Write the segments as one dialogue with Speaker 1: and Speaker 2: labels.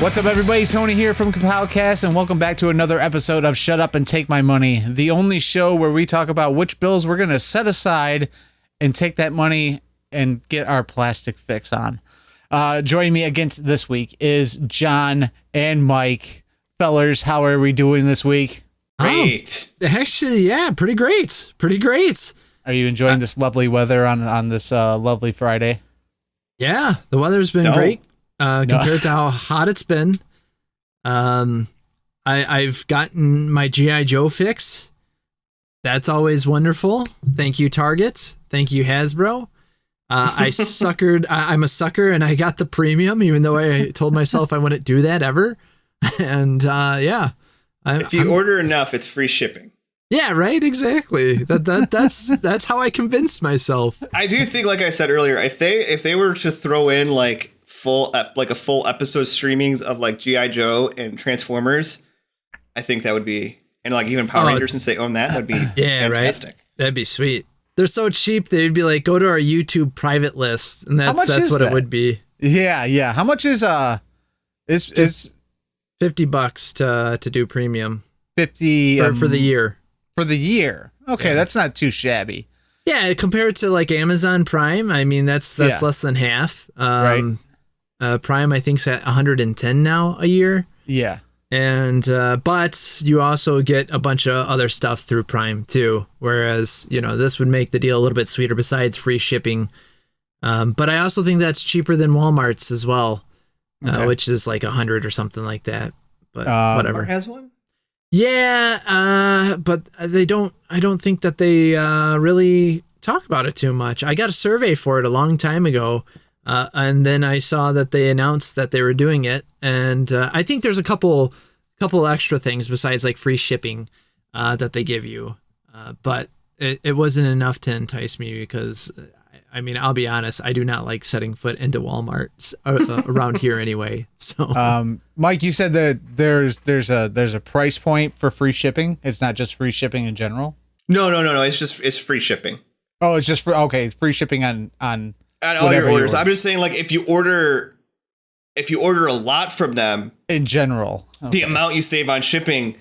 Speaker 1: What's up, everybody? Tony here from Kapowcast, and welcome back to another episode of Shut Up and Take My Money, the only show where we talk about which bills we're going to set aside and take that money and get our plastic fix on. Joining me again this week is John and Mike. Fellers, how are we doing this week?
Speaker 2: Great.
Speaker 3: Actually, yeah, pretty great. Pretty great.
Speaker 1: Are you enjoying this lovely weather on this lovely Friday?
Speaker 3: Yeah, the weather's been great compared to how hot it's been. I've gotten my G.I. Joe fix. That's always wonderful. Thank you, Target. Thank you, Hasbro. I'm a sucker, and I got the premium, even though I told myself I wouldn't do that ever. And yeah.
Speaker 2: If you order enough, it's free shipping.
Speaker 3: Yeah, right. Exactly. That's how I convinced myself.
Speaker 2: I do think, like I said earlier, if they were to throw in a full episode streamings of like G.I. Joe and Transformers, I think that would be, and like even Power Rangers, since they own that would be fantastic.
Speaker 3: Right? That'd be sweet. They're so cheap. They'd be like, go to our YouTube private list, and that's what it would be.
Speaker 1: Yeah. How much is
Speaker 3: $50 to do premium?
Speaker 1: 50
Speaker 3: for the year.
Speaker 1: For the year. Okay, that's not too shabby.
Speaker 3: Yeah, compared to like Amazon Prime, I mean that's less than half.
Speaker 1: Right.
Speaker 3: Prime I think's at 110 now a year.
Speaker 1: Yeah.
Speaker 3: And but you also get a bunch of other stuff through Prime too, whereas, this would make the deal a little bit sweeter besides free shipping. But I also think that's cheaper than Walmart's as well. Which is like 100 or something like that, but whatever.
Speaker 2: Walmart has one?
Speaker 3: Yeah, but I don't think that they really talk about it too much. I got a survey for it a long time ago, and then I saw that they announced that they were doing it, and I think there's a couple extra things besides like free shipping that they give you, but it wasn't enough to entice me because I mean, I'll be honest, I do not like setting foot into Walmart around here anyway. So,
Speaker 1: Mike, you said that there's a price point for free shipping. It's not just free shipping in general.
Speaker 2: No. It's free shipping.
Speaker 1: Oh, it's just it's free shipping on
Speaker 2: all your orders. I'm just saying, like, if you order a lot from them
Speaker 1: in general,
Speaker 2: the amount you save on shipping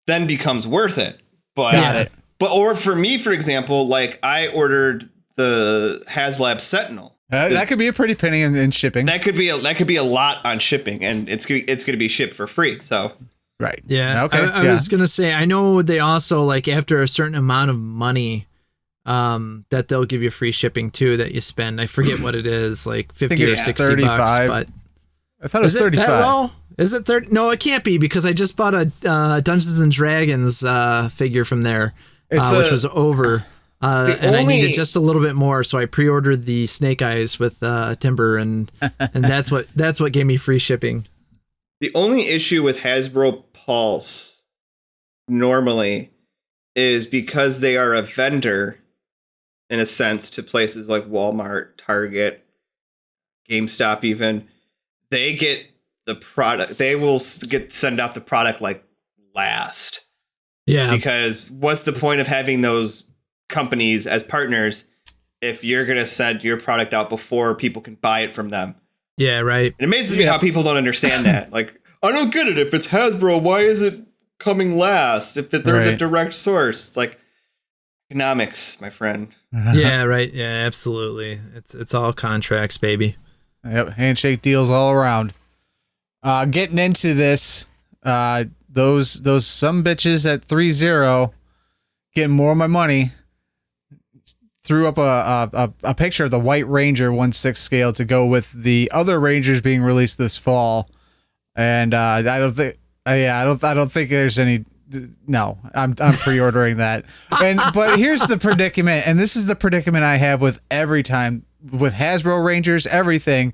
Speaker 2: then becomes worth it. But
Speaker 1: Got it.
Speaker 2: Or for me, for example, like I ordered the HasLab Sentinel.
Speaker 1: That could be a pretty penny in shipping.
Speaker 2: That could be a lot on shipping, and it's going to be shipped for free. So,
Speaker 1: right.
Speaker 3: Yeah.
Speaker 1: Okay.
Speaker 3: I was going to say, I know they also, like, after a certain amount of money, that they'll give you free shipping too that you spend. I forget what it is, like 50 or 60
Speaker 1: $35.
Speaker 3: bucks. But
Speaker 1: I thought it was 35.
Speaker 3: Is it that low? Is it 30? No, it can't be because I just bought a Dungeons and Dragons figure from there, which was over. I needed just a little bit more, so I pre-ordered the Snake Eyes with Timber, and that's what gave me free shipping.
Speaker 2: The only issue with Hasbro Pulse normally is because they are a vendor, in a sense, to places like Walmart, Target, GameStop. Even they get the product. They will send out the product like last.
Speaker 3: Yeah.
Speaker 2: Because what's the point of having those companies as partners if you're going to send your product out before people can buy it from them?
Speaker 3: Yeah, right.
Speaker 2: It amazes me how people don't understand that. Like, I don't get it. If it's Hasbro, why is it coming last? If they're the direct source, it's like economics, my friend.
Speaker 3: Yeah, right. Yeah, absolutely. It's all contracts, baby.
Speaker 1: Yep, handshake deals all around. Getting into this, those some bitches at Threezero getting more of my money. Threw up a picture of the White Ranger 1/6 scale to go with the other Rangers being released this fall, and I don't think there's any. No, I'm pre-ordering that. But here's the predicament, and this is the predicament I have with every time with Hasbro Rangers. Everything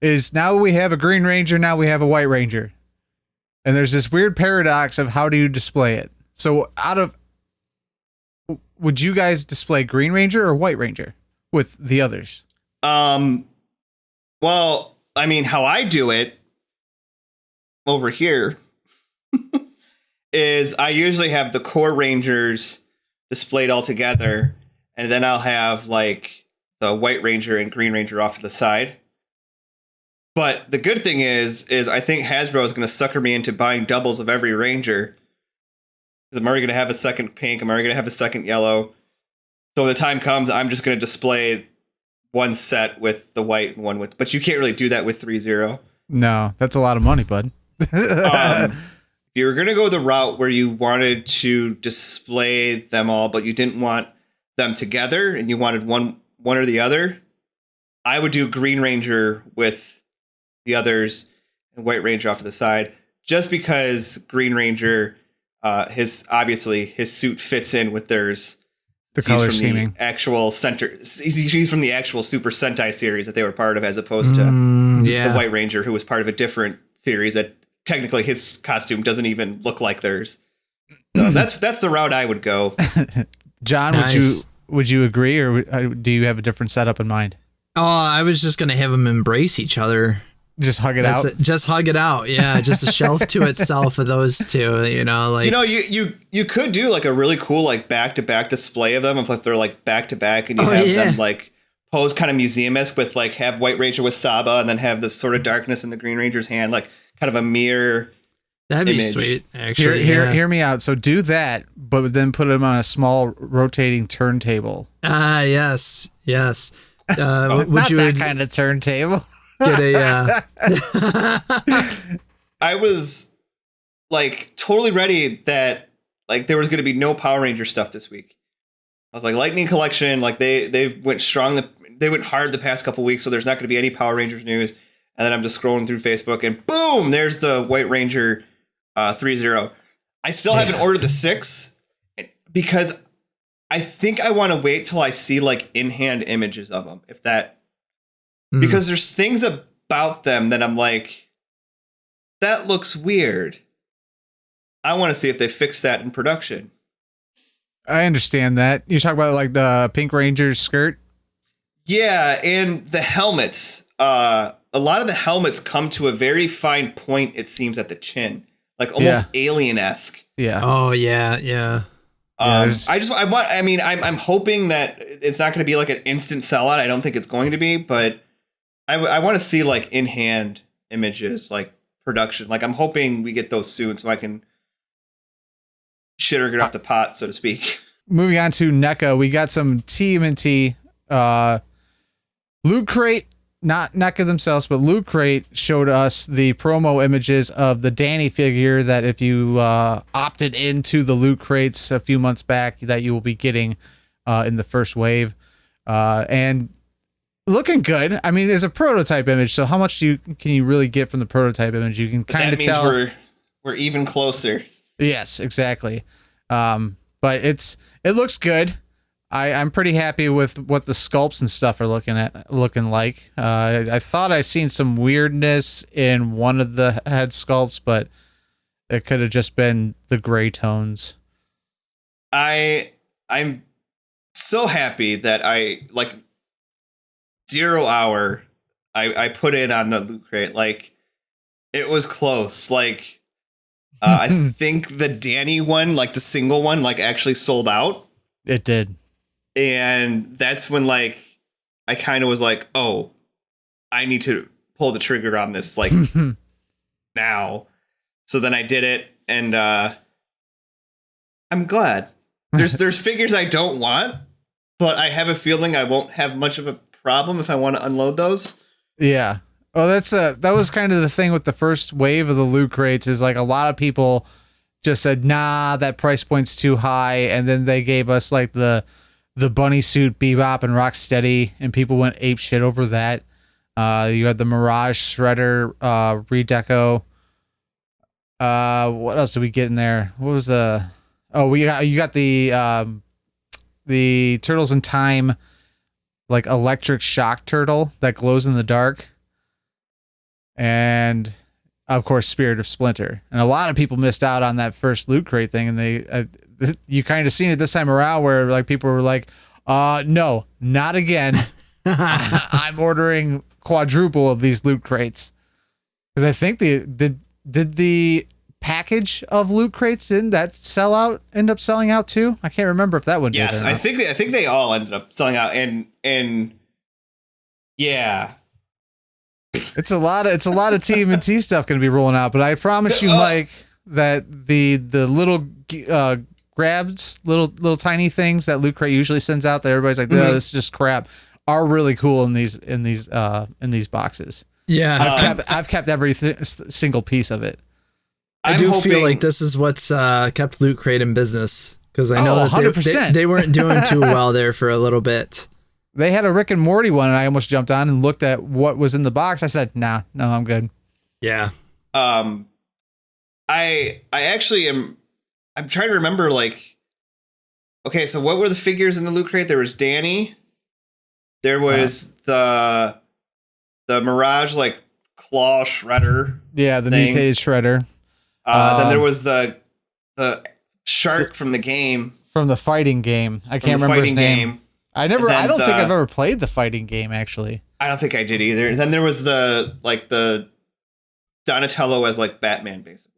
Speaker 1: is now we have a Green Ranger, now we have a White Ranger, and there's this weird paradox of how do you display it. So would you guys display Green Ranger or White Ranger with the others?
Speaker 2: Well, I mean, how I do it over here is I usually have the core Rangers displayed all together, and then I'll have like the White Ranger and Green Ranger off to the side. But the good thing is I think Hasbro is going to sucker me into buying doubles of every Ranger. Because I'm already going to have a second pink. I'm already going to have a second yellow. So when the time comes, I'm just going to display one set with the white and one with... But you can't really do that with Threezero.
Speaker 1: No, that's a lot of money, bud.
Speaker 2: If you were going to go the route where you wanted to display them all, but you didn't want them together and you wanted one or the other, I would do Green Ranger with the others and White Ranger off to the side, just because Green Ranger, his suit fits in with theirs.
Speaker 1: The color scheming.
Speaker 2: The actual center. He's from the actual Super Sentai series that they were part of, as opposed to the White Ranger, who was part of a different series that technically his costume doesn't even look like theirs. So that's the route I would go.
Speaker 1: John,
Speaker 3: Nice.
Speaker 1: would you agree, or do you have a different setup in mind?
Speaker 3: Oh, I was just gonna have them embrace each other.
Speaker 1: Just hug it out.
Speaker 3: Just hug it out. Yeah, just a shelf to itself of those two.
Speaker 2: You could do like a really cool like back-to-back display of them, if like they're like back-to-back, and you have them like pose kind of museum-esque with like have White Ranger with Saba, and then have this sort of darkness in the Green Ranger's hand, like kind of a mirror.
Speaker 3: That'd be
Speaker 2: image.
Speaker 3: sweet. Actually,
Speaker 1: hear me out. So do that, but then put them on a small rotating turntable.
Speaker 3: Yes. Not
Speaker 1: that kind of turntable.
Speaker 3: Get a
Speaker 2: I was like totally ready that like there was going to be no Power Ranger stuff this week. I was like, Lightning Collection, like they went strong. They went hard the past couple weeks, so there's not going to be any Power Rangers news. And then I'm just scrolling through Facebook, and boom, there's the White Ranger 3-0. I still haven't ordered the 6 because I think I want to wait till I see like in-hand images of them. Because there's things about them that I'm like, that looks weird. I want to see if they fix that in production.
Speaker 1: I understand that. You talk about like the Pink Ranger's skirt?
Speaker 2: Yeah, and the helmets. A lot of the helmets come to a very fine point, it seems, at the chin. Like almost alien-esque.
Speaker 1: Yeah.
Speaker 3: Oh, yeah.
Speaker 2: I'm hoping that it's not going to be like an instant sellout. I don't think it's going to be, but I want to see like in-hand images, like production. Like I'm hoping we get those soon so I can shit or get off the pot, so to speak.
Speaker 1: Moving on to NECA, we got some TMNT Loot Crate, not NECA themselves, but Loot Crate showed us the promo images of the Danny figure that if you opted into the Loot Crates a few months back, that you will be getting in the first wave. And looking good. I mean, there's a prototype image, so how much can you really get from the prototype image? You can kind of tell.
Speaker 2: We're even closer.
Speaker 1: Yes, exactly. But it looks good. I'm pretty happy with what the sculpts and stuff are looking like. I thought I seen some weirdness in one of the head sculpts, but it could have just been the gray tones.
Speaker 2: I'm so happy that I like 0 hour. I put in on the Loot Crate. Like it was close. Like I think the Danny one, like the single one, like actually sold out.
Speaker 1: It did.
Speaker 2: And that's when like I kind of was like, oh, I need to pull the trigger on this like now. So then I did it, and I'm glad. There's figures I don't want, but I have a feeling I won't have much of a problem if I want to unload those.
Speaker 1: Yeah. Well, that was kind of the thing with the first wave of the Loot Crates, is like a lot of people just said, nah, that price point's too high, and then they gave us like the bunny suit Bebop and Rocksteady, and people went ape shit over that. You had the Mirage Shredder redeco. What else did we get in there? What was you got the Turtles in Time, like electric shock turtle that glows in the dark, and of course Spirit of Splinter. And a lot of people missed out on that first Loot Crate thing, and they you kind of seen it this time around where like people were like, no, not again. I'm ordering quadruple of these Loot Crates, because I think did the package of Loot Crates, didn't that end up selling out too? I can't remember if that one did.
Speaker 2: Yes, I think they all ended up selling out, and yeah.
Speaker 1: It's a lot of TMNT stuff going to be rolling out, but I promise you, Mike, that the little grabs, little tiny things that Loot Crate usually sends out that everybody's like, "No, this is just crap," are really cool in these boxes.
Speaker 3: Yeah,
Speaker 1: I've kept every single piece of it.
Speaker 3: I do feel like this is what's kept Loot Crate in business, because I know that
Speaker 1: 100%.
Speaker 3: they weren't doing too well there for a little bit.
Speaker 1: They had a Rick and Morty one, and I almost jumped on and looked at what was in the box. I said, no, I'm good.
Speaker 3: Yeah.
Speaker 2: I actually I'm trying to remember, like, okay, so what were the figures in the Loot Crate? There was Danny. There was the Mirage, like, claw shredder.
Speaker 1: Yeah, the
Speaker 2: thing.
Speaker 1: mutated shredder.
Speaker 2: Then there was the shark from the game.
Speaker 1: From the fighting game. I can't remember his name.
Speaker 2: Game.
Speaker 1: I don't think I've ever played the fighting game, actually.
Speaker 2: I don't think I did either. Then there was the Donatello as, like, Batman, basically.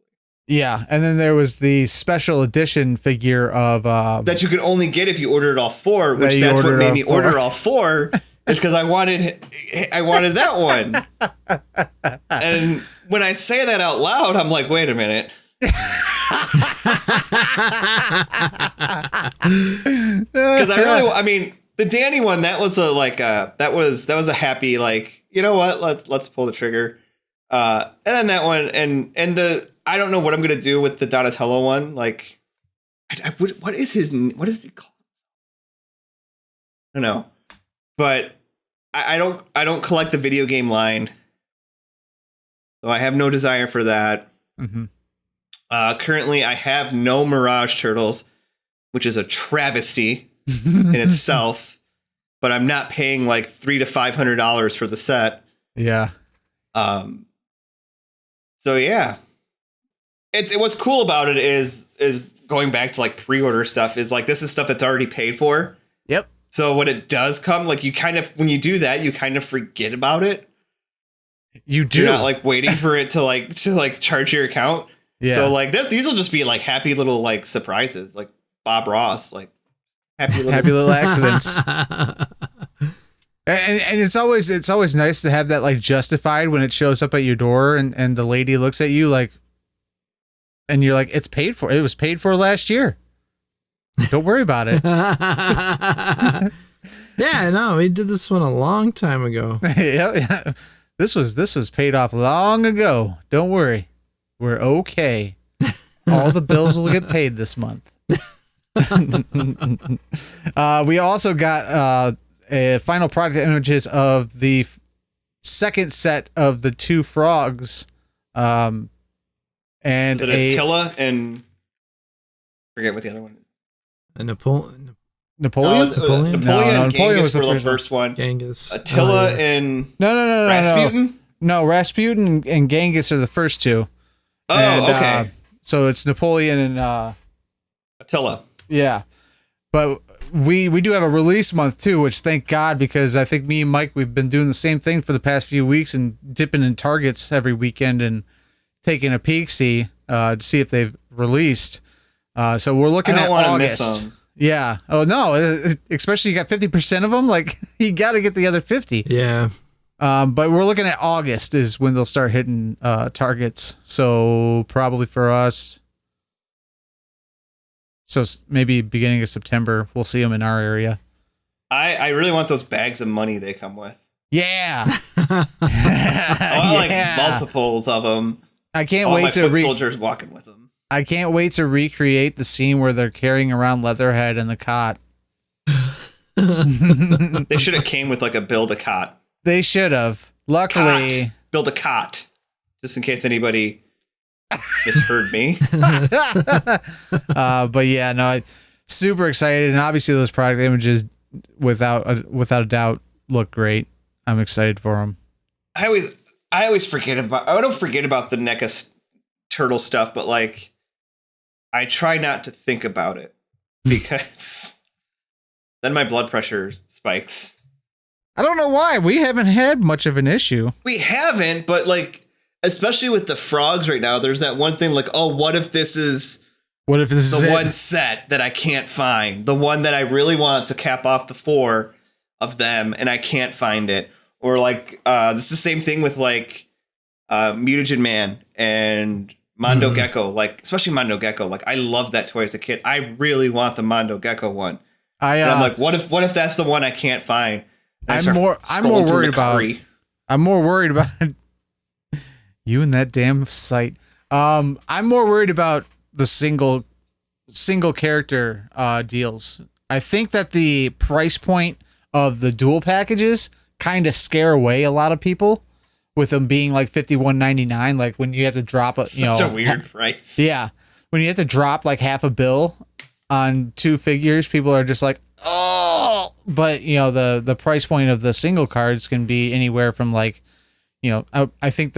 Speaker 1: Yeah, and then there was the special edition figure of
Speaker 2: that you could only get if you ordered all four, which that's what made me order all four. Is because I wanted that one. And when I say that out loud, I'm like, wait a minute. Because I mean, the Danny one, that was a happy, like, you know what? Let's pull the trigger. And then that one, and I don't know what I'm gonna do with the Donatello one. Like, what is he called? I don't know, but I don't collect the video game line, so I have no desire for that.
Speaker 1: Mm-hmm.
Speaker 2: Currently, I have no Mirage Turtles, which is a travesty in itself. But I'm not paying like $300 to $500 for the set.
Speaker 1: Yeah.
Speaker 2: So yeah. It's what's cool about it is going back to like pre-order stuff is like this is stuff that's already paid for.
Speaker 1: Yep.
Speaker 2: So when it does come, like you kind of when you do that, you kind of forget about it.
Speaker 1: You do.
Speaker 2: You're not like waiting for it to charge your account.
Speaker 1: Yeah.
Speaker 2: So like these will just be like happy little like surprises, like Bob Ross, like happy
Speaker 1: little accidents. And it's always nice to have that like justified when it shows up at your door and the lady looks at you like, and you're like, it's paid for. It was paid for last year. Don't worry about it.
Speaker 3: Yeah, no, we did this one a long time ago.
Speaker 1: Yeah. This was paid off long ago. Don't worry. We're okay. All the bills will get paid this month. We also got final product images of the second set of the two frogs, and
Speaker 2: Attila and forget what the other one is.
Speaker 3: Napoleon.
Speaker 1: Napoleon
Speaker 2: and Genghis was the first one.
Speaker 3: Genghis.
Speaker 2: Attila and
Speaker 1: no,
Speaker 2: Rasputin.
Speaker 1: No, Rasputin and Genghis are the first two.
Speaker 2: Oh,
Speaker 1: and,
Speaker 2: okay.
Speaker 1: So it's Napoleon and
Speaker 2: Attila.
Speaker 1: Yeah, but we do have a release month too, which thank God, because I think me and Mike, we've been doing the same thing for the past few weeks and dipping in Targets every weekend and taking a peek-see to see if they've released. So we're looking at August. Yeah. Oh no, especially you got 50% of them. Like you got to get the other 50.
Speaker 3: Yeah.
Speaker 1: But we're looking at August is when they'll start hitting Targets. So probably for us. So maybe beginning of September, we'll see them in our area. I
Speaker 2: really want those bags of money they come with.
Speaker 1: Yeah.
Speaker 2: Like multiples of them.
Speaker 1: I can't wait to
Speaker 2: soldiers walking with them.
Speaker 1: I can't wait to recreate the scene where they're carrying around Leatherhead in the cot.
Speaker 2: They should have came with like a build a cot.
Speaker 1: They should have. Luckily,
Speaker 2: build a cot, just in case anybody misheard me.
Speaker 1: But yeah, no, super excited, and obviously those product images, without a doubt, look great. I'm excited for them. I
Speaker 2: always forget about. I don't forget about the NECA turtle stuff, but like, I try not to think about it because then my blood pressure spikes.
Speaker 1: I don't know why. We haven't had much of an issue.
Speaker 2: We haven't, but like, especially with the frogs right now, there's that one thing like, oh, what if this is the one set that I can't find? The one that I really want to cap off the 4 of them and I can't find it. Or like this is the same thing with like Mutagen Man and Mondo Gecko, like especially Mondo Gecko. Like I loved that toy as a kid. I really want the Mondo Gecko one. And I'm like, what if that's the one I can't find?
Speaker 1: I'm more worried about you and that damn site. I'm more worried about the single character deals. I think that the price point of the dual packages kind of scare away a lot of people with them being like $51.99. Like when you have to drop
Speaker 2: such a weird price.
Speaker 1: Yeah. When you have to drop like half a bill on 2 figures, people are just like, oh, but the price point of the single cards can be anywhere from like, I think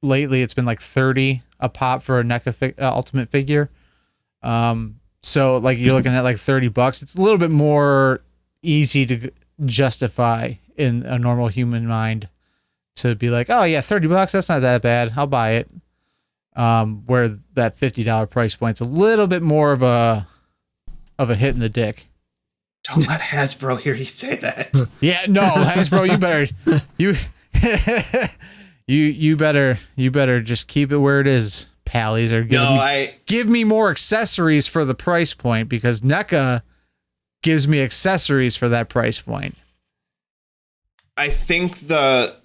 Speaker 1: lately it's been like 30 a pop for a NECA ultimate figure. So like you're looking at like $30. It's a little bit more easy to justify in a normal human mind to be like, oh yeah, $30, that's not that bad, I'll buy it. Where that $50 price point's a little bit more of a hit in the dick.
Speaker 2: Don't let Hasbro hear you say that.
Speaker 1: Yeah, no, Hasbro, you better just keep it where it is, pallies, or give me more accessories for the price point, because NECA gives me accessories for that price point.
Speaker 2: I think the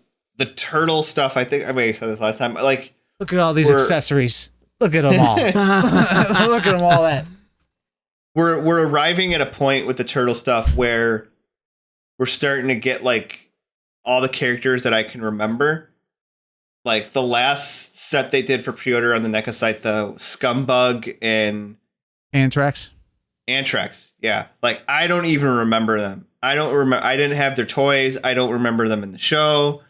Speaker 2: turtle stuff, I think I may have said this last time, like,
Speaker 1: look at all these accessories. Look at them all. Look at them all. That
Speaker 2: we're arriving at a point with the turtle stuff where we're starting to get like all the characters that I can remember. Like the last set they did for pre-order on the NECA site, the Scumbug and
Speaker 1: Anthrax.
Speaker 2: Yeah. Like I don't even remember them. I didn't have their toys. I don't remember them in the show.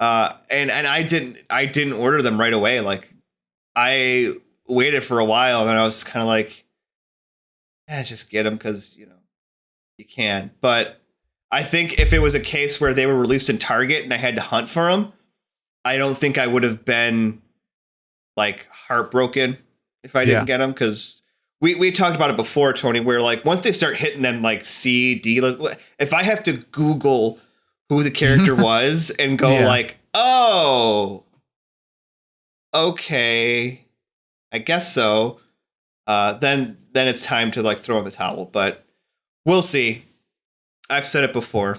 Speaker 2: And I didn't order them right away. Like I waited for a while, and then I was kind of like, just get them because you can. But I think if it was a case where they were released in Target and I had to hunt for them, I don't think I would have been like heartbroken if I didn't get them, because we talked about it before, Tony, where like once they start hitting them like C, D, if I have to Google who the character was and go like, oh, okay, I guess so. Then it's time to like throw in the towel, but we'll see. I've said it before.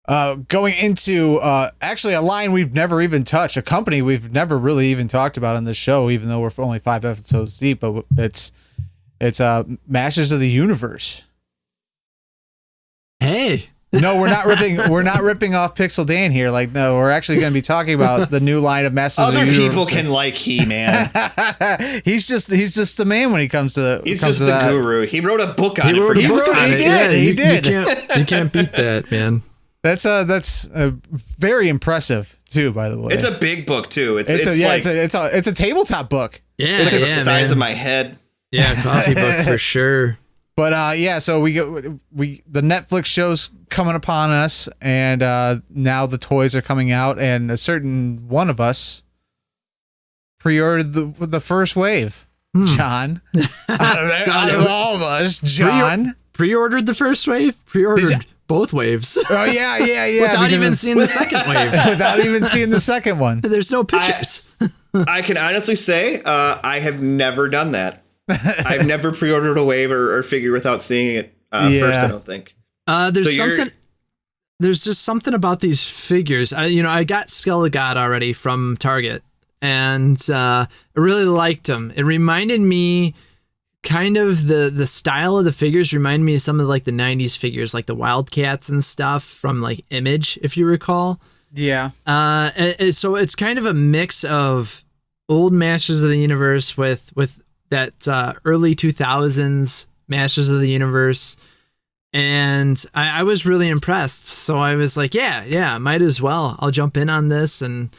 Speaker 1: Going into actually a line we've never even touched, a company we've never really even talked about on this show, even though we're only 5 episodes deep, but it's Masters of the Universe.
Speaker 3: Hey.
Speaker 1: No, we're not ripping off Pixel Dan here. Like, no, we're actually going to be talking about the new line of Masters of the Universe.
Speaker 2: Other people can like He-Man.
Speaker 1: he's just the man when he comes to
Speaker 2: He's just the guru. He wrote a book on it.
Speaker 1: He did.
Speaker 3: You can't beat that, man.
Speaker 1: That's very impressive too, by the way.
Speaker 2: It's a big book too. It's
Speaker 1: a tabletop book.
Speaker 3: Yeah,
Speaker 2: it's like the size of my head.
Speaker 3: Yeah, coffee book for sure.
Speaker 1: But so the Netflix show's coming upon us, and now the toys are coming out, and a certain one of us pre-ordered the first wave. John, out of all of us, John
Speaker 3: pre-ordered the first wave. Pre-ordered both waves.
Speaker 1: Oh yeah.
Speaker 3: Without even seeing the second wave.
Speaker 1: Without even seeing the second one.
Speaker 3: There's no pictures.
Speaker 2: I can honestly say I have never done that. I've never pre-ordered a wave or figure without seeing it first, I don't think.
Speaker 3: There's just something about these figures. I got Skull God already from Target, and I really liked them. It reminded me kind of the style of the figures reminded me of some of like the 90s figures, like the Wildcats and stuff from like Image, if you recall.
Speaker 1: Yeah.
Speaker 3: So it's kind of a mix of old Masters of the Universe with that early 2000s Masters of the Universe. And I was really impressed. So I was like, yeah, might as well. I'll jump in on this and,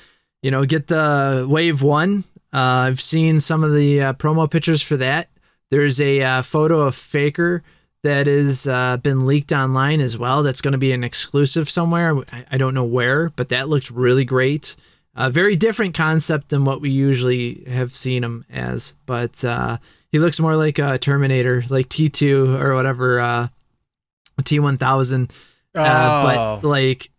Speaker 3: get the Wave 1. I've seen some of the promo pictures for that. There's a photo of Faker that has been leaked online as well. That's going to be an exclusive somewhere. I don't know where, but that looks really great. Very different concept than what we usually have seen him as, but he looks more like a Terminator, like T2 or whatever, T1000. But like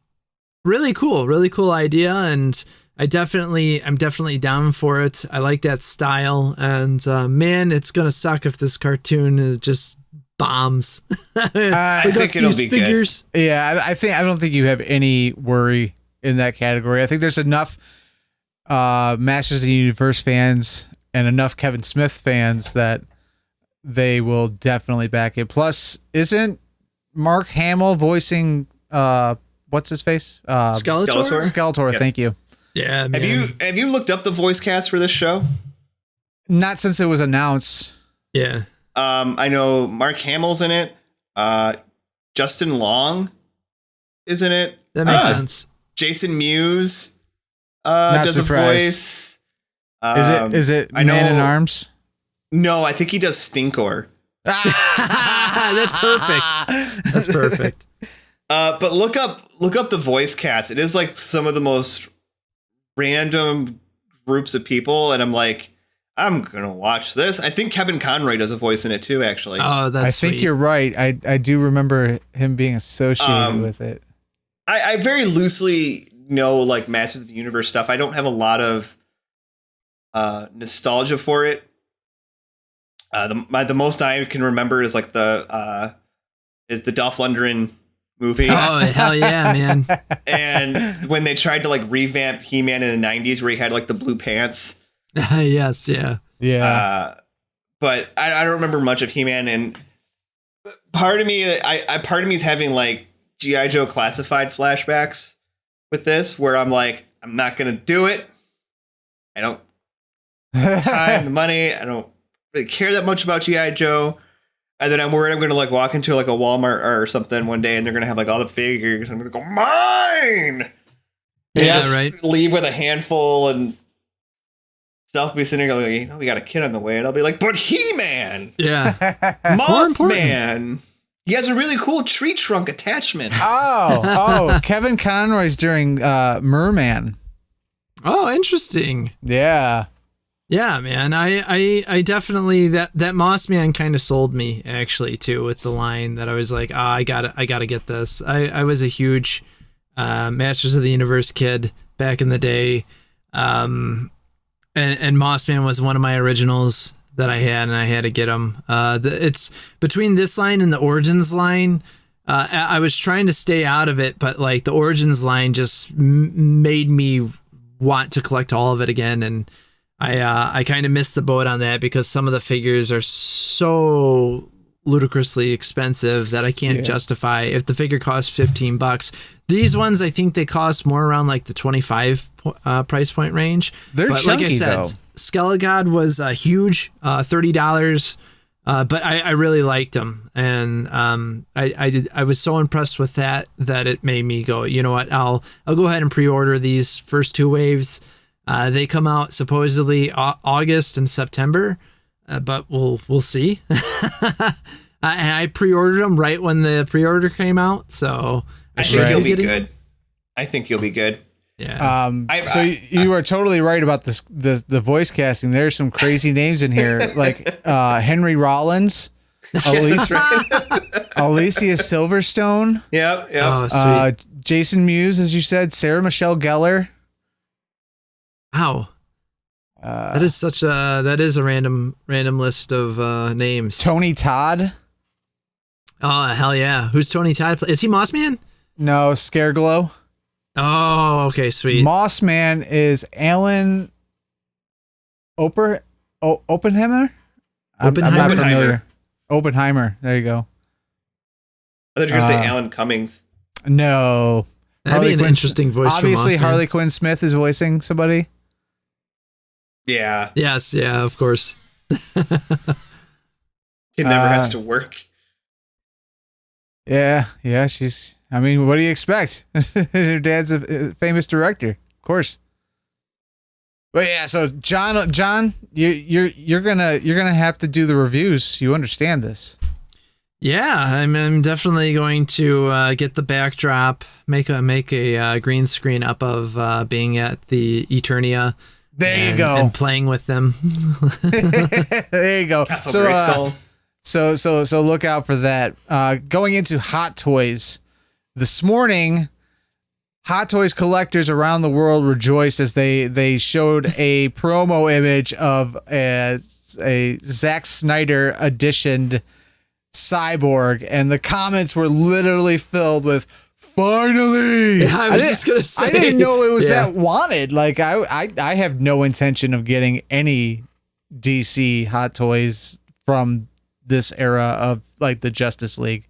Speaker 3: Really cool idea, and I'm definitely down for it. I like that style, and man, it's gonna suck if this cartoon is just bombs.
Speaker 2: I think it'll be
Speaker 3: figures.
Speaker 2: good.
Speaker 1: Yeah, I don't think you have any worry in that category. I think there's enough Masters of the Universe fans and enough Kevin Smith fans that they will definitely back it. Plus, isn't Mark Hamill voicing what's his face?
Speaker 3: Skeletor?
Speaker 1: Skeletor,
Speaker 2: Yes.
Speaker 1: thank you.
Speaker 3: Yeah, man.
Speaker 2: Have you looked up the voice cast for this show?
Speaker 1: Not since it was announced.
Speaker 3: Yeah.
Speaker 2: I know Mark Hamill's in it. Justin Long is in it.
Speaker 3: That makes sense.
Speaker 2: Jason Mewes
Speaker 1: Not
Speaker 2: does
Speaker 1: surprised.
Speaker 2: a voice.
Speaker 1: Is it
Speaker 2: I know-
Speaker 1: Man in Arms?
Speaker 2: No, I think he does Stinkor.
Speaker 3: That's perfect. That's perfect.
Speaker 2: But look up the voice cast. It is like some of the most random groups of people, and I'm like, I'm gonna watch this. I think Kevin Conroy does a voice in it too, actually.
Speaker 3: Oh, that's
Speaker 1: I think
Speaker 3: sweet.
Speaker 1: you're right. I do remember him being associated with it.
Speaker 2: I very loosely know like Masters of the Universe stuff. I don't have a lot of nostalgia for it. The most I can remember is like the Dolph Lundgren movie.
Speaker 3: Oh, hell yeah, man.
Speaker 2: And when they tried to like revamp He-Man in the 90s where he had like the blue pants.
Speaker 3: Yes, yeah.
Speaker 1: Yeah.
Speaker 2: But I don't remember much of He-Man, and part of me is having like G.I. Joe classified flashbacks with this, where I'm like, I'm not gonna do it. I don't have the time, the money. I don't really care that much about G.I. Joe. And then I'm worried I'm gonna like walk into like a Walmart or something one day, and they're gonna have like all the figures. I'm gonna go mine. And
Speaker 3: Yeah,
Speaker 2: just
Speaker 3: right.
Speaker 2: leave with a handful, and stuff be sitting there going, we got a kid on the way, and I'll be like, but He-Man,
Speaker 3: Yeah.
Speaker 2: Moss
Speaker 3: important.
Speaker 2: Man, he has a really cool tree trunk attachment.
Speaker 1: Oh, Kevin Conroy's during Merman.
Speaker 3: Oh, interesting.
Speaker 1: Yeah.
Speaker 3: Yeah, man. I definitely that Moss Man kind of sold me actually too with the line that I was like, I gotta get this. I was a huge Masters of the Universe kid back in the day. And Moss Man was one of my originals that I had, and I had to get him. It's between this line and the Origins line. I was trying to stay out of it, but like the Origins line just made me want to collect all of it again, and I kind of missed the boat on that because some of the figures are so ludicrously expensive that I can't justify. If the figure costs $15, these ones I think they cost more around like the 25 price point range.
Speaker 1: They're
Speaker 3: but
Speaker 1: chunky,
Speaker 3: like I said,
Speaker 1: though.
Speaker 3: Skelegod was huge, $30. But I really liked them, and I was so impressed with that it made me go, you know what, I'll go ahead and pre-order these first two waves. They come out supposedly August and September, but we'll see. I pre-ordered them right when the pre-order came out, so
Speaker 2: I think you'll be good. I think you'll be good.
Speaker 3: Yeah.
Speaker 1: So you are totally right about this. The voice casting. There's some crazy names in here, like Henry Rollins, Alicia Silverstone,
Speaker 2: Yep.
Speaker 3: Oh, sweet.
Speaker 1: Jason Mewes, as you said, Sarah Michelle Gellar.
Speaker 3: Wow. That is a random list of names.
Speaker 1: Tony Todd.
Speaker 3: Oh, hell yeah. Who's Tony Todd? Is he Moss Man?
Speaker 1: No, Scareglow.
Speaker 3: Oh, okay, sweet.
Speaker 1: Moss Man is Alan Oppenheimer? I'm not familiar. Oppenheimer. There you go.
Speaker 2: I thought you were going to say Alan Cummings.
Speaker 1: No.
Speaker 3: That'd be an interesting voice for
Speaker 1: Obviously,
Speaker 3: Moss Man.
Speaker 1: Harley Quinn Smith is voicing somebody.
Speaker 2: Yeah.
Speaker 3: Yes, yeah, of course.
Speaker 2: Kid never has to work.
Speaker 1: Yeah, she's. I mean, what do you expect? Her dad's a famous director, of course. But yeah, so John, you're gonna have to do the reviews. You understand this?
Speaker 3: Yeah, I'm definitely going to get the backdrop, make a green screen up of being at the Eternia.
Speaker 1: There you go.
Speaker 3: And playing with them.
Speaker 1: There you go.
Speaker 2: Castle Grayskull.
Speaker 1: So look out for that. Going into Hot Toys this morning, Hot Toys collectors around the world rejoiced as they showed a promo image of a Zack Snyder editioned Cyborg, and the comments were literally filled with "Finally!"
Speaker 3: Yeah, I was just gonna say.
Speaker 1: I didn't know it was that wanted. Like I have no intention of getting any DC Hot Toys from this era of like the Justice League.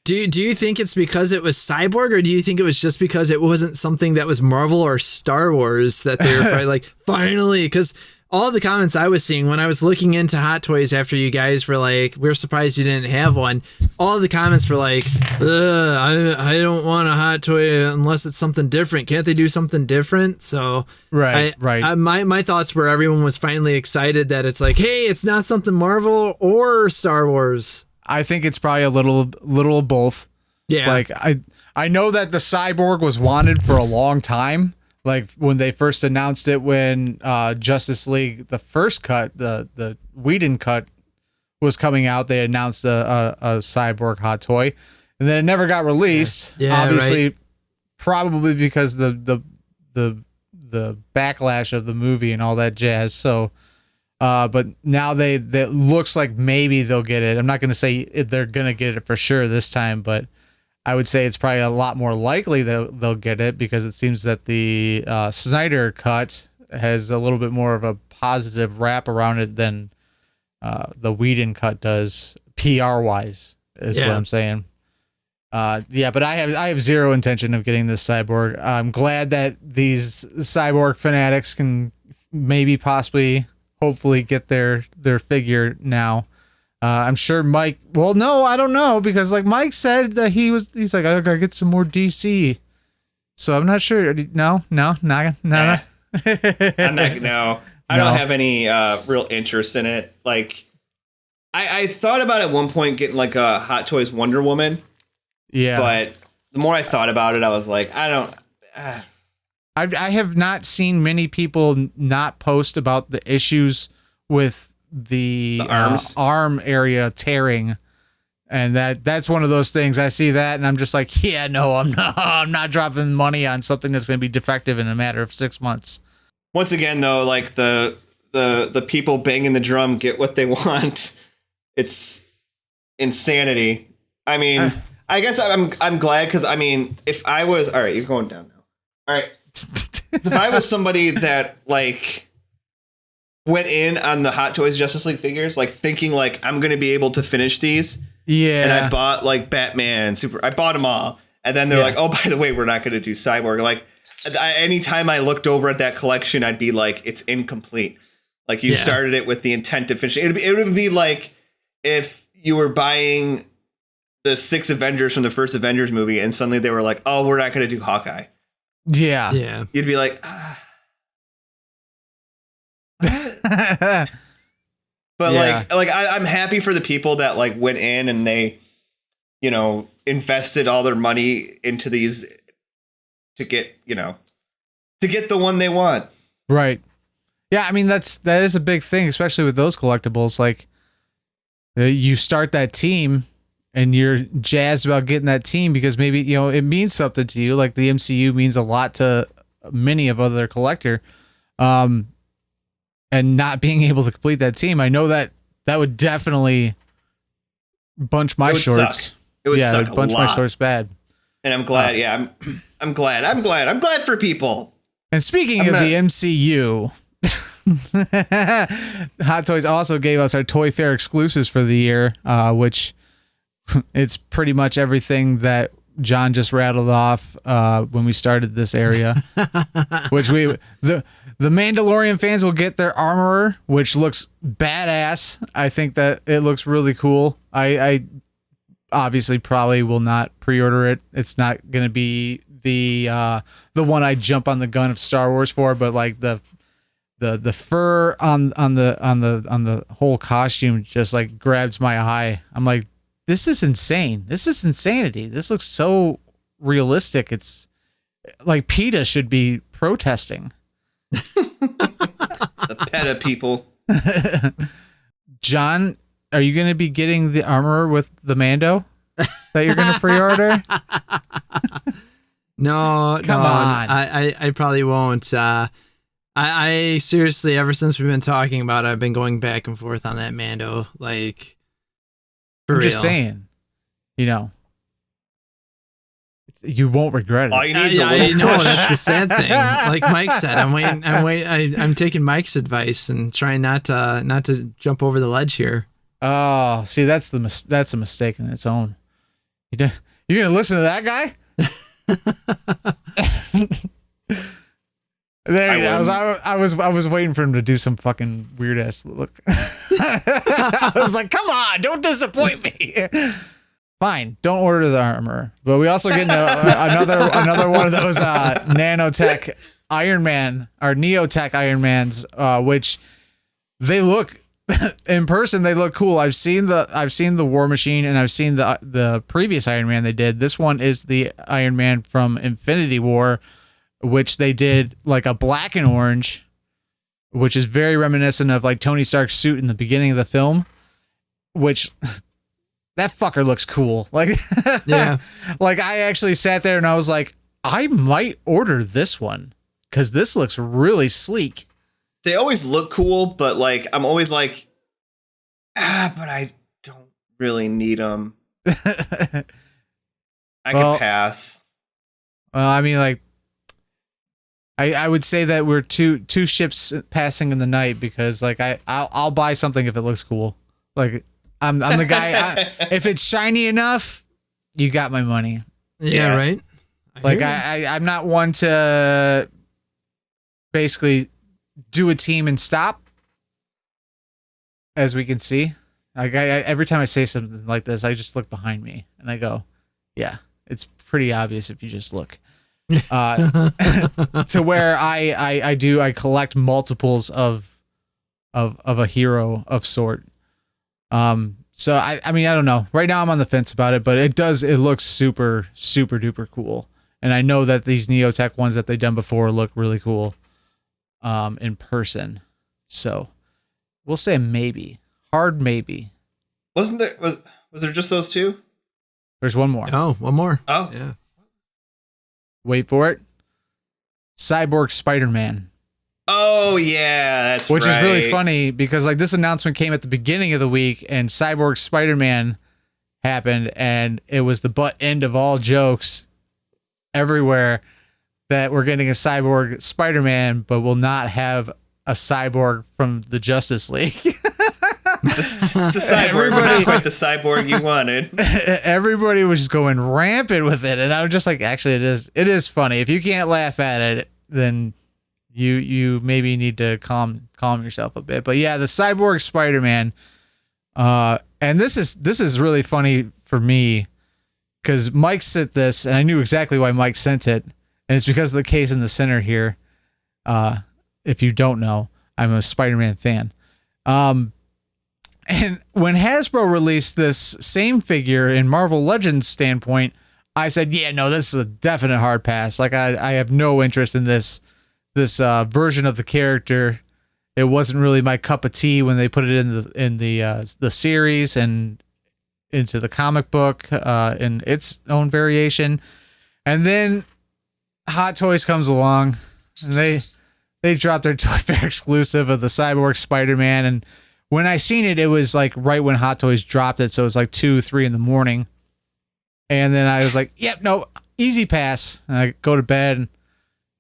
Speaker 3: Do you think it's because it was Cyborg, or do you think it was just because it wasn't something that was Marvel or Star Wars that they were probably like, finally? Because all the comments I was seeing when I was looking into Hot Toys after you guys were like, we're surprised you didn't have one. All the comments were like, I don't want a Hot Toy unless it's something different. Can't they do something different? So
Speaker 1: Right.
Speaker 3: My thoughts were everyone was finally excited that it's like, hey, it's not something Marvel or Star Wars.
Speaker 1: I think it's probably a little of both.
Speaker 3: Yeah.
Speaker 1: Like I know that the Cyborg was wanted for a long time. Like when they first announced it, when Justice League, the first cut, the Whedon cut was coming out, they announced a Cyborg Hot Toy, and then it never got released.
Speaker 3: Yeah,
Speaker 1: obviously,
Speaker 3: right.
Speaker 1: Probably because the backlash of the movie and all that jazz. So. But now that looks like maybe they'll get it. I'm not going to say they're going to get it for sure this time, but I would say it's probably a lot more likely that they'll get it because it seems that the Snyder cut has a little bit more of a positive wrap around it than the Whedon cut does, PR wise, is what I'm saying. But I have zero intention of getting this Cyborg. I'm glad that these Cyborg fanatics can maybe possibly hopefully get their figure now. I'm sure Mike, well, no, I don't know, because like Mike said that he's like, I gotta get some more DC. So I'm not sure. No.
Speaker 2: I'm not, no. I don't have any real interest in it. Like I thought about at one point getting like a Hot Toys Wonder Woman. Yeah. But the more I thought about it, I was like, I don't.
Speaker 1: I have not seen many people not post about the issues with the arm area tearing, and that's one of those things. I see that and I'm just like, yeah, no, I'm not dropping money on something that's going to be defective in a matter of 6 months.
Speaker 2: Once again, though, like the people banging the drum get what they want. It's insanity. I mean, I guess I'm glad because I mean, if I was all right, you're going down now. All right. If I was somebody that like went in on the Hot Toys Justice League figures, like thinking like I'm going to be able to finish these. Yeah. And I bought like Batman, I bought them all. And then they're like, oh, by the way, we're not going to do Cyborg. Like anytime I looked over at that collection, I'd be like, it's incomplete. Like you started it with the intent to finish it. It would be like if you were buying the 6 Avengers from the first Avengers movie and suddenly they were like, oh, we're not going to do Hawkeye. Yeah. You'd be like, but I'm happy for the people that like went in and they, invested all their money into these to get the one they want.
Speaker 1: Right. Yeah. I mean, that is a big thing, especially with those collectibles. Like you start that team and you're jazzed about getting that team because maybe, it means something to you. Like the MCU means a lot to many of other collector. And not being able to complete that team, I know that would definitely bunch my shorts.
Speaker 2: Suck. It would suck
Speaker 1: it would bunch my shorts bad.
Speaker 2: And I'm glad. I'm glad. I'm glad for people.
Speaker 1: And speaking of the MCU, Hot Toys also gave us our Toy Fair exclusives for the year, which it's pretty much everything that John just rattled off when we started this area. Which the Mandalorian fans will get their armorer, which looks badass. I think that it looks really cool. I obviously probably will not pre-order it. It's not going to be the one I jump on the gun of Star Wars for, but like the fur on the whole costume just like grabs my eye. I'm like, this is insane. This is insanity. This looks so realistic. It's like PETA should be protesting.
Speaker 2: The PETA people.
Speaker 1: John, are you going to be getting the armor with the Mando that you're going to pre-order?
Speaker 3: No,
Speaker 1: Come on.
Speaker 3: I probably won't. I seriously, ever since we've been talking about it, I've been going back and forth on that Mando. Like, for
Speaker 1: I'm
Speaker 3: real.
Speaker 1: just saying, you won't regret it.
Speaker 2: All you need is a
Speaker 3: I
Speaker 2: little
Speaker 3: know,
Speaker 2: push.
Speaker 3: that's the sad thing. Like Mike said, I'm taking Mike's advice and trying not to jump over the ledge here.
Speaker 1: Oh, see, that's a mistake in its own. You're gonna listen to that guy? I was waiting for him to do some fucking weird ass look. I was like, come on, don't disappoint me. Fine, don't order the armor. But we also get another one of those nanotech Iron Man or Neotech Iron Mans, which they look in person. They look cool. I've seen the War Machine and I've seen the previous Iron Man they did. This one is the Iron Man from Infinity War, which they did like a black and orange, which is very reminiscent of like Tony Stark's suit in the beginning of the film, which that fucker looks cool. Like,
Speaker 3: Yeah.
Speaker 1: like I actually sat there and I was like, I might order this one because this looks really sleek.
Speaker 2: They always look cool, but like I'm always like, but I don't really need them. I can pass.
Speaker 1: Well, I mean, like, I would say that we're two ships passing in the night because like I'll buy something if it looks cool. Like I'm the guy. If it's shiny enough, you got my money.
Speaker 3: Yeah, right.
Speaker 1: I'm not one to basically do a team and stop. As we can see, like every time I say something like this, I just look behind me and I go, "Yeah, it's pretty obvious if you just look." To where I collect multiples of a hero of sort. So I mean, I don't know. Right now I'm on the fence about it, but it looks super, super duper cool. And I know that these Neotech ones that they've done before look really cool in person. So we'll say maybe. Hard maybe.
Speaker 2: Was there just those two?
Speaker 1: There's one more.
Speaker 3: Oh, one more.
Speaker 2: Oh.
Speaker 3: Yeah.
Speaker 1: Wait for it. Cyborg Spider-Man.
Speaker 2: Oh yeah, that's
Speaker 1: Which
Speaker 2: right.
Speaker 1: is really funny because like this announcement came at the beginning of the week and Cyborg Spider-Man happened and it was the butt end of all jokes everywhere that we're getting a Cyborg Spider-Man but will not have a cyborg from the Justice League.
Speaker 2: the cyborg, not quite the cyborg you wanted.
Speaker 1: Everybody was just going rampant with it, and I was just like, actually, it is funny. If you can't laugh at it, then you maybe need to calm yourself a bit. But yeah, the Cyborg Spider-Man, and this is really funny for me because Mike sent this, and I knew exactly why Mike sent it, and it's because of the case in the center here. If you don't know, I'm a Spider-Man fan. And when Hasbro released this same figure in Marvel Legends standpoint, I said, yeah, no, this is a definite hard pass. Like I have no interest in this version of the character. It wasn't really my cup of tea when they put it in the series and into the comic book in its own variation. And then Hot Toys comes along and they dropped their Toy Fair exclusive of the Cyborg Spider-Man. And when I seen it, it was like right when Hot Toys dropped it. So it was like 2-3 in the morning. And then I was like, yep, no, easy pass. And I go to bed and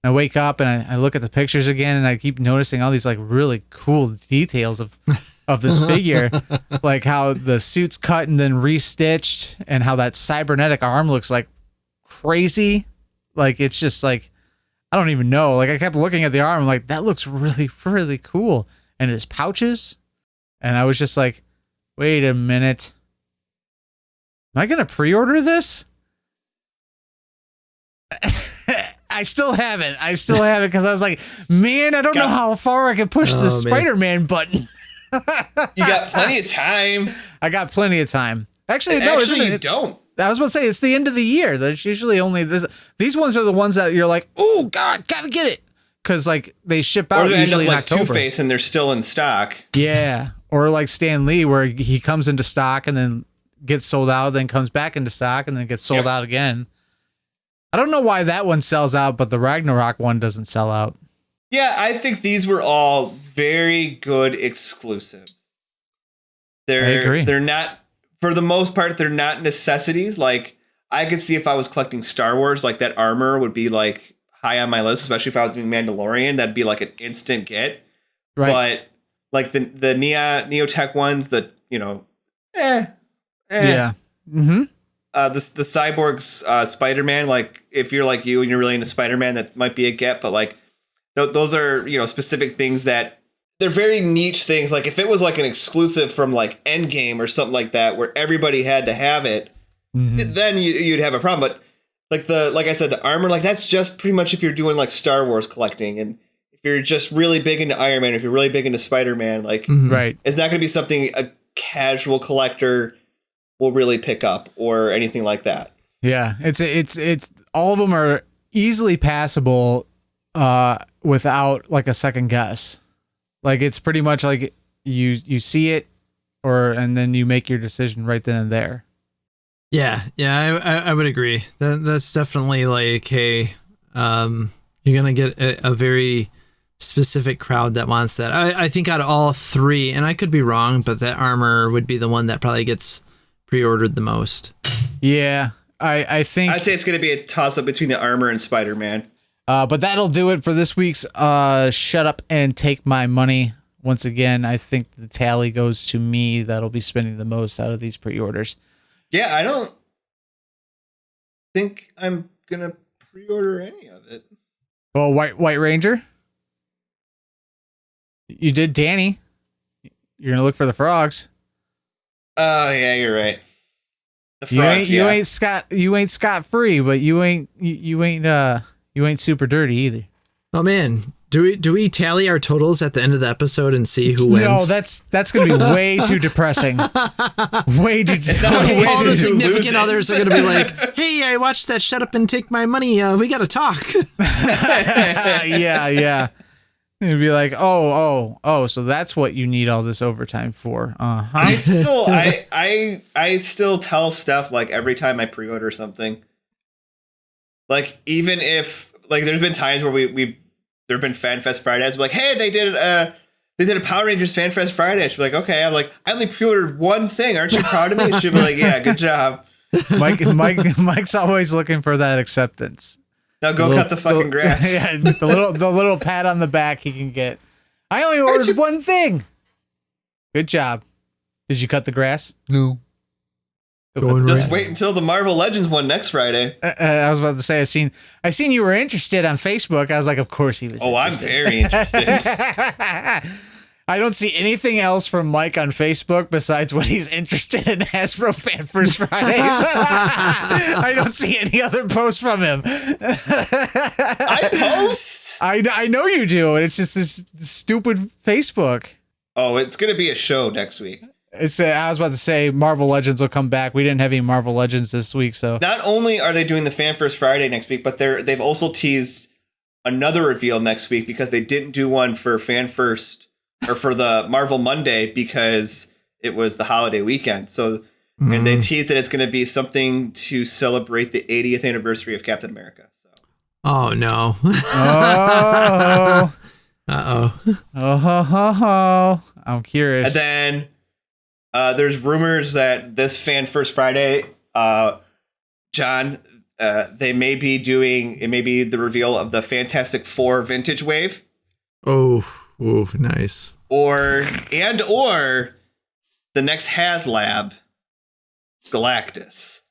Speaker 1: I wake up and I look at the pictures again and I keep noticing all these like really cool details of this figure. Like how the suit's cut and then restitched and how that cybernetic arm looks like crazy. Like it's just like, I don't even know. Like I kept looking at the arm. I'm like, that looks really, really cool. And his pouches. And I was just like, wait a minute. Am I going to pre-order this? I still haven't because I was like, man, I don't know how far I can push the Spider-Man button.
Speaker 2: You got plenty of time.
Speaker 1: I got plenty of time. Actually, no,
Speaker 2: Actually,
Speaker 1: isn't
Speaker 2: you
Speaker 1: it?
Speaker 2: don't.
Speaker 1: I was about to say, it's the end of the year. There's usually only this. These ones are the ones that you're like, oh, God, gotta get it. Because, like, they ship out
Speaker 2: Or
Speaker 1: usually
Speaker 2: end up
Speaker 1: in
Speaker 2: like
Speaker 1: October.
Speaker 2: Two-Face and they're still in stock.
Speaker 1: Yeah. Or like Stan Lee, where he comes into stock and then gets sold out, then comes back into stock and then gets sold out again. I don't know why that one sells out, but the Ragnarok one doesn't sell out.
Speaker 2: Yeah, I think these were all very good exclusives.
Speaker 1: I agree.
Speaker 2: They're not, for the most part, they're not necessities. Like, I could see if I was collecting Star Wars, like that armor would be like high on my list, especially if I was doing Mandalorian, that'd be like an instant get.
Speaker 1: Right.
Speaker 2: But like the Neotech ones, that, you know,
Speaker 1: Yeah. Mm-hmm.
Speaker 2: the Cyborg's Spider-Man, like if you're like you and you're really into Spider-Man, that might be a get. But like those are, you know, specific things that they're very niche things. Like if it was like an exclusive from like Endgame or something like that, where everybody had to have it, then you'd have a problem. But like I said, the armor, like that's just pretty much if you're doing like Star Wars collecting, and if you're just really big into Iron Man, if you're really big into Spider-Man, like
Speaker 1: Right.
Speaker 2: it's not going to be something a casual collector will really pick up or anything like that.
Speaker 1: Yeah, it's all of them are easily passable without like a second guess. Like it's pretty much like you see it and then you make your decision right then and there.
Speaker 3: Yeah, I would agree. That's definitely like, hey, you're gonna get a very specific crowd that wants that. I think out of all three, and I could be wrong, but that armor would be the one that probably gets pre-ordered the most.
Speaker 1: Yeah, I think
Speaker 2: I'd say it's going to be a toss-up between the armor and Spider-Man.
Speaker 1: but that'll do it for this week's Shut Up and Take My Money. Once again, I think the tally goes to me. That'll be spending the most out of these pre-orders.
Speaker 2: Yeah, I don't think I'm going to pre-order any of it.
Speaker 1: Well, White Ranger. You did Danny. You're gonna look for the frogs.
Speaker 2: Oh yeah, you're right. The frog,
Speaker 1: You ain't scot free, but you ain't super dirty either.
Speaker 3: Oh man, do we tally our totals at the end of the episode and see who wins?
Speaker 1: No, that's gonna be way too depressing. Way too.
Speaker 3: All the significant
Speaker 2: loses.
Speaker 3: others are gonna be like, "Hey, I watched that. Shut up and take my money. We gotta talk."
Speaker 1: Yeah. It'd be like, oh, so that's what you need all this overtime for.
Speaker 2: I still tell Steph, like, every time I pre-order something, like, even if, like, there's been times where there have been FanFest Fridays, like, hey, they did a Power Rangers FanFest Friday. She'll be like, okay. I'm like, I only pre-ordered one thing. Aren't you proud of me? She'll be like, yeah, good job.
Speaker 1: Mike's always looking for that acceptance.
Speaker 2: Now go cut the fucking grass.
Speaker 1: Yeah, the little pat on the back he can get. I only ordered one thing. Good job. Did you cut the grass? No.
Speaker 2: Just wait until the Marvel Legends one next Friday.
Speaker 1: I was about to say, I seen you were interested on Facebook. I was like, of course he was.
Speaker 2: Oh,
Speaker 1: interested.
Speaker 2: I'm very interested.
Speaker 1: I don't see anything else from Mike on Facebook besides what he's interested in Hasbro Fan First Fridays. I don't see any other posts from him.
Speaker 2: I post.
Speaker 1: I know you do. It's just this stupid Facebook.
Speaker 2: Oh, it's going to be a show next week.
Speaker 1: I was about to say Marvel Legends will come back. We didn't have any Marvel Legends this week, so
Speaker 2: not only are they doing the Fan First Friday next week, but they've also teased another reveal next week because they didn't do one for Fan First or for the Marvel Monday because it was the holiday weekend. So, and they teased that it's going to be something to celebrate the 80th anniversary of Captain America. So.
Speaker 3: Oh no.
Speaker 1: Oh. Oh. I'm curious.
Speaker 2: And then there's rumors that this Fan First Friday, John, they may be the reveal of the Fantastic Four Vintage Wave.
Speaker 3: Oh, nice.
Speaker 2: Or the next HasLab, Galactus.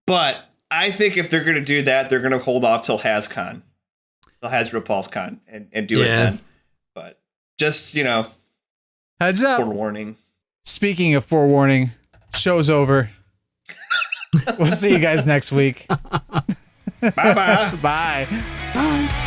Speaker 2: But I think if they're going to do that, they're going to hold off till HasCon. Till Hasbro PulseCon and do it then. But just,
Speaker 1: heads up.
Speaker 2: Forewarning.
Speaker 1: Speaking of forewarning, show's over. We'll see you guys next week.
Speaker 2: Bye-bye.
Speaker 1: Bye.